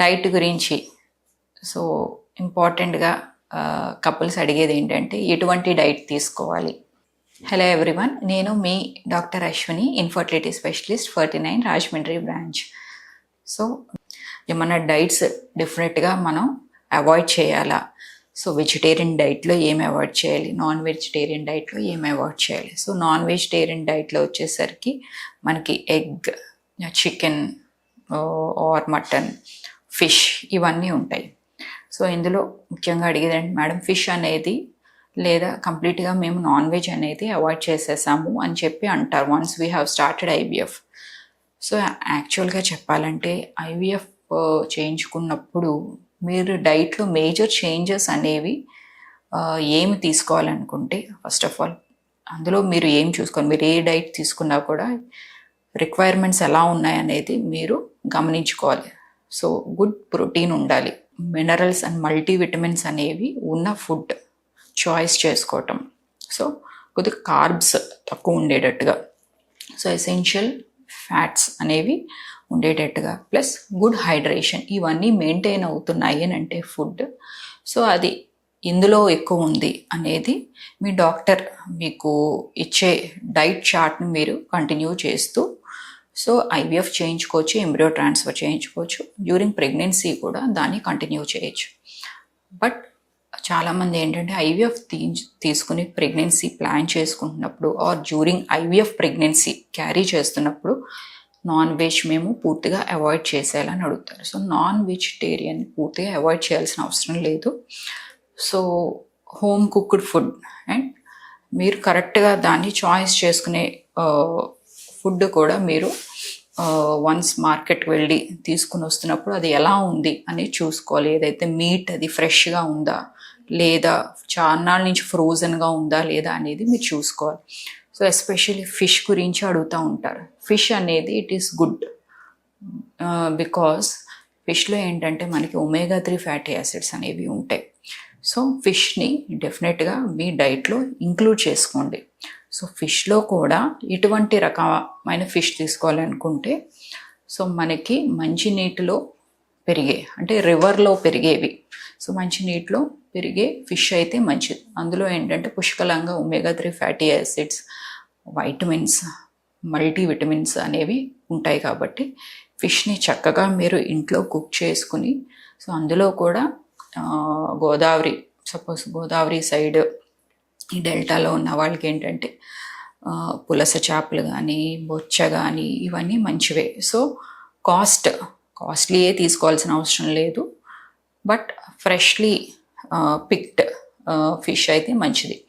Diet గురించి so ఇంపార్టెంట్గా couples అడిగేది ఏంటంటే ఎటువంటి డైట్ తీసుకోవాలి. హలో ఎవ్రీవన్, నేను మీ doctor Ashwini, infertility specialist 49 Rajahmundry branch. So ఏమన్నా డైట్స్ డెఫినెట్గా మనం అవాయిడ్ చేయాలా? సో వెజిటేరియన్ డైట్లో ఏమి అవాయిడ్ చేయాలి, నాన్ వెజిటేరియన్ డైట్లో ఏమి అవాయిడ్ చేయాలి? సో నాన్ వెజిటేరియన్ డైట్లో వచ్చేసరికి మనకి egg, chicken or mutton, fish ఇవన్నీ ఉంటాయి. సో ఇందులో ముఖ్యంగా అడిగేదంటే మేడం ఫిష్ అనేది లేదా కంప్లీట్గా మేము నాన్ వెజ్ అనేది అవాయిడ్ చేసేసాము అని చెప్పి అంటారు once we have started IVF. So యాక్చువల్గా చెప్పాలంటే ఐవీఎఫ్ చేయించుకున్నప్పుడు మీరు డైట్లో మేజర్ చేంజెస్ అనేవి ఏమి తీసుకోవాలనుకుంటే ఫస్ట్ ఆఫ్ ఆల్ అందులో మీరు ఏం చూసుకోవాలి, మీరు ఏ డైట్ తీసుకున్నా కూడా రిక్వైర్మెంట్స్ ఎలా ఉన్నాయనేది మీరు గమనించుకోవాలి. సో గుడ్ ప్రోటీన్ ఉండాలి, మినరల్స్ అండ్ మల్టీవిటమిన్స్ అనేవి ఉన్న ఫుడ్ చాయిస్ చేసుకోవటం. సో కొద్దిగా కార్బ్స్ తక్కువ ఉండేటట్టుగా, సో ఎసెన్షియల్ ఫ్యాట్స్ అనేవి ఉండేటట్టుగా, ప్లస్ గుడ్ హైడ్రేషన్, ఇవన్నీ మెయింటైన్ అవుతున్నాయి అని అంటే ఫుడ్. సో అది ఇందులో ఎక్కువ ఉంది అనేది మీ డాక్టర్ మీకు ఇచ్చే డైట్ చార్ట్ని మీరు కంటిన్యూ చేస్తూ సో ఐవీఎఫ్ చేయించుకోవచ్చు, ఎంబ్రియో ట్రాన్స్ఫర్ చేయించుకోవచ్చు, డ్యూరింగ్ ప్రెగ్నెన్సీ కూడా దాన్ని కంటిన్యూ చేయొచ్చు. బట్ చాలామంది ఏంటంటే ఐవీఎఫ్ తీసుకుని ప్రెగ్నెన్సీ ప్లాన్ చేసుకుంటున్నప్పుడు or during IVF pregnancy carry చేస్తున్నప్పుడు నాన్ వెజ్ మేము పూర్తిగా అవాయిడ్ చేసేయాలని అడుగుతారు. సో నాన్ వెజిటేరియన్ పూర్తిగా అవాయిడ్ చేయాల్సిన అవసరం లేదు. So home cooked food and మీరు కరెక్ట్గా దాన్ని చాయిస్ చేసుకునే ఫుడ్ కూడా మీరు వన్స్ మార్కెట్కి వెళ్ళి తీసుకుని వస్తున్నప్పుడు అది ఎలా ఉంది అని చూసుకోవాలి. ఏదైతే మీట్ అది ఫ్రెష్గా ఉందా లేదా చాన్నాళ్ళ నుంచి ఫ్రోజన్గా ఉందా లేదా అనేది మీరు చూసుకోవాలి. సో ఎస్పెషల్లీ ఫిష్ గురించి అడుగుతూ ఉంటారు. ఫిష్ అనేది ఇట్ ఈస్ గుడ్ బికాస్ ఫిష్లో ఏంటంటే మనకి ఒమేగా 3 ఫ్యాటీ యాసిడ్స్ అనేవి ఉంటాయి. సో ఫిష్ని డెఫినెట్గా మీ డైట్లో ఇంక్లూడ్ చేసుకోండి. సో ఫిష్లో కూడా ఎటువంటి రకమైన ఫిష్ తీసుకోవాలనుకుంటే సో మనకి మంచి నీటిలో పెరిగే అంటే రివర్లో పెరిగేవి, సో మంచి నీటిలో పెరిగే ఫిష్ అయితే మంచిది. అందులో ఏంటంటే పుష్కలంగా omega 3 fatty acids, vitamins, multivitamins అనేవి ఉంటాయి. కాబట్టి ఫిష్ని చక్కగా మీరు ఇంట్లో కుక్ చేసుకుని సో అందులో కూడా గోదావరి, సపోజ్ గోదావరి సైడ్ ఈ డెల్టాలో ఉన్న వాళ్ళకి ఏంటంటే పులస చేపలు కానీ బొచ్చ కానీ ఇవన్నీ మంచివే. సో కాస్ట్లీయే తీసుకోవాల్సిన అవసరం లేదు, బట్ ఫ్రెష్లీ పిక్డ్ ఫిష్ అయితే మంచిది.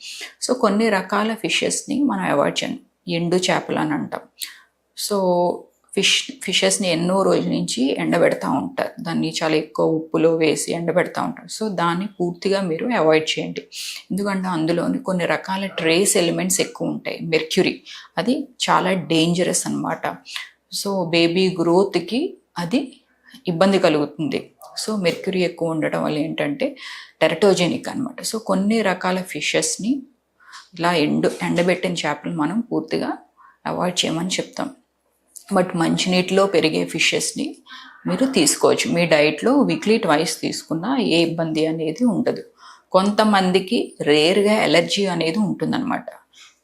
సో కొన్ని రకాల ఫిషెస్ని మనం అవాయిడ్ చేయాలి. ఎండు చేపలు అని అంటాం. సో ఫిషెస్ని ఎన్నో రోజుల నుంచి ఎండబెడతా ఉంటారు, దాన్ని చాలా ఎక్కువ ఉప్పులో వేసి ఎండబెడతా ఉంటారు. సో దాన్ని పూర్తిగా మీరు అవాయిడ్ చేయండి. ఎందుకంటే అందులోని కొన్ని రకాల ట్రేస్ ఎలిమెంట్స్ ఎక్కువ ఉంటాయి. మెర్క్యూరీ అది చాలా డేంజరస్ అన్నమాట. సో బేబీ గ్రోత్కి అది ఇబ్బంది కలుగుతుంది. సో మెర్క్యూరీ ఎక్కువ ఉండటం వల్ల ఏంటంటే టెరటోజెనిక్ అనమాట. సో కొన్ని రకాల ఫిషెస్ని ఇలా ఎండబెట్టిన చేపలు మనం పూర్తిగా అవాయిడ్ చేయమని చెప్తాం. బట్ మంచినీటిలో పెరిగే ఫిషెస్ని మీరు తీసుకోవచ్చు. మీ డైట్లో వీక్లీ 2 తీసుకున్నా ఏ ఇబ్బంది అనేది ఉండదు. కొంతమందికి రేర్గా ఎలర్జీ అనేది ఉంటుందన్నమాట.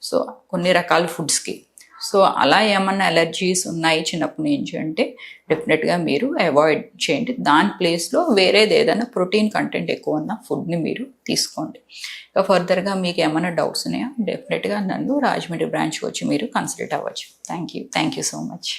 సో కొన్ని రకాల ఫుడ్స్కి. సో అలా ఏమన్నా ఎలర్జీస్ ఉన్నాయి చిన్నప్పటి నుంచి అంటే డెఫినెట్గా మీరు అవాయిడ్ చేయండి. దాని ప్లేస్లో వేరేది ఏదైనా ప్రోటీన్ కంటెంట్ ఎక్కువ ఉన్న ఫుడ్ని మీరు తీసుకోండి. ఇక ఫర్దర్గా మీకు ఏమైనా డౌట్స్ ఉన్నాయా డెఫినెట్గా నన్ను రాజమండ్రి బ్రాంచ్కి వచ్చి మీరు కన్సల్ట్ అవ్వచ్చు. Thank you so much.